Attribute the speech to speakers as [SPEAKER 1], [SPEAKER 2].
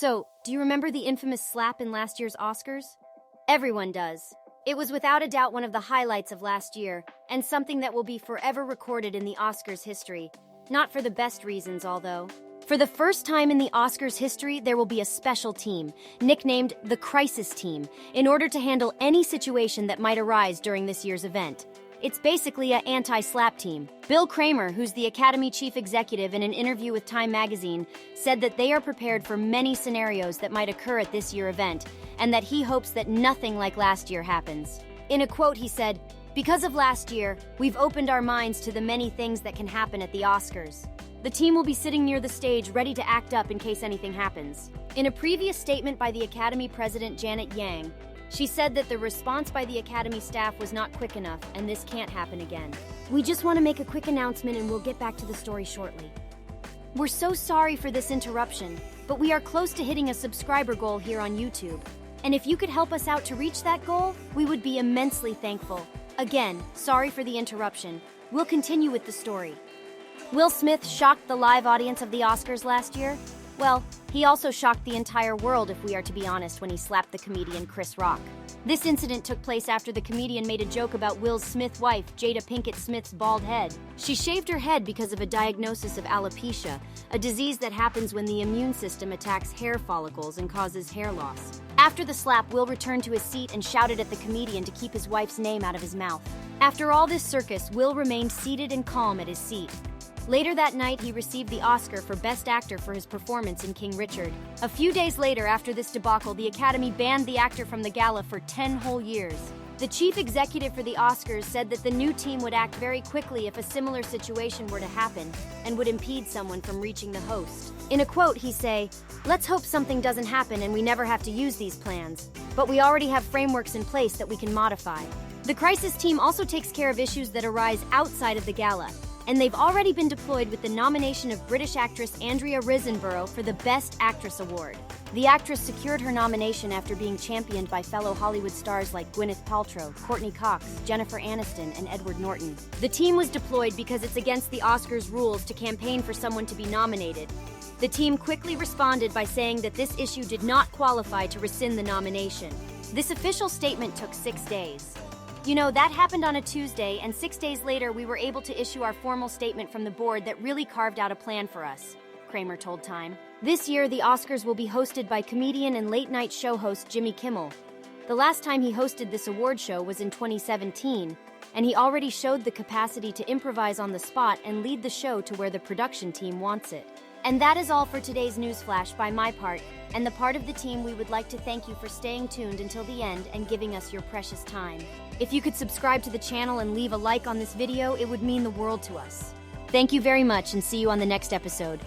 [SPEAKER 1] So, do you remember the infamous slap in last year's Oscars? Everyone does. It was without a doubt one of the highlights of last year, and something that will be forever recorded in the Oscars history. Not for the best reasons, although. For the first time in the Oscars history, there will be a special team, nicknamed the Crisis Team, in order to handle any situation that might arise during this year's event. It's basically an anti-slap team. Bill Kramer, who's the Academy chief executive, in an interview with Time magazine, said that they are prepared for many scenarios that might occur at this year's event, and that he hopes that nothing like last year happens. In a quote, he said, "Because of last year, we've opened our minds to the many things that can happen at the Oscars. The team will be sitting near the stage ready to act up in case anything happens." In a previous statement by the Academy president Janet Yang, she said that the response by the Academy staff was not quick enough, and this can't happen again. "We just want to make a quick announcement and we'll get back to the story shortly. We're so sorry for this interruption, but we are close to hitting a subscriber goal here on YouTube. And if you could help us out to reach that goal, we would be immensely thankful. Again, sorry for the interruption. We'll continue with the story." Will Smith shocked the live audience of the Oscars last year? Well, he also shocked the entire world, if we are to be honest, when he slapped the comedian Chris Rock. This incident took place after the comedian made a joke about Will Smith's wife, Jada Pinkett Smith's bald head. She shaved her head because of a diagnosis of alopecia, a disease that happens when the immune system attacks hair follicles and causes hair loss. After the slap, Will returned to his seat and shouted at the comedian to keep his wife's name out of his mouth. After all this circus, Will remained seated and calm at his seat. Later that night, he received the Oscar for Best Actor for his performance in King Richard. A few days later, after this debacle, the Academy banned the actor from the gala for 10 whole years. The chief executive for the Oscars said that the new team would act very quickly if a similar situation were to happen, and would impede someone from reaching the host. In a quote, he said, "Let's hope something doesn't happen and we never have to use these plans. But we already have frameworks in place that we can modify." The crisis team also takes care of issues that arise outside of the gala, and they've already been deployed with the nomination of British actress Andrea Riseborough for the Best Actress Award. The actress secured her nomination after being championed by fellow Hollywood stars like Gwyneth Paltrow, Courtney Cox, Jennifer Aniston, and Edward Norton. The team was deployed because it's against the Oscars rules to campaign for someone to be nominated. The team quickly responded by saying that this issue did not qualify to rescind the nomination. This official statement took 6 days. You know, that happened on a Tuesday, and 6 days later we were able to issue our formal statement from the board that really carved out a plan for us, Kramer told Time. This year, the Oscars will be hosted by comedian and late-night show host Jimmy Kimmel. The last time he hosted this award show was in 2017, and he already showed the capacity to improvise on the spot and lead the show to where the production team wants it. And that is all for today's news flash by my part, and the part of the team. We would like to thank you for staying tuned until the end and giving us your precious time. If you could subscribe to the channel and leave a like on this video, it would mean the world to us. Thank you very much, and see you on the next episode.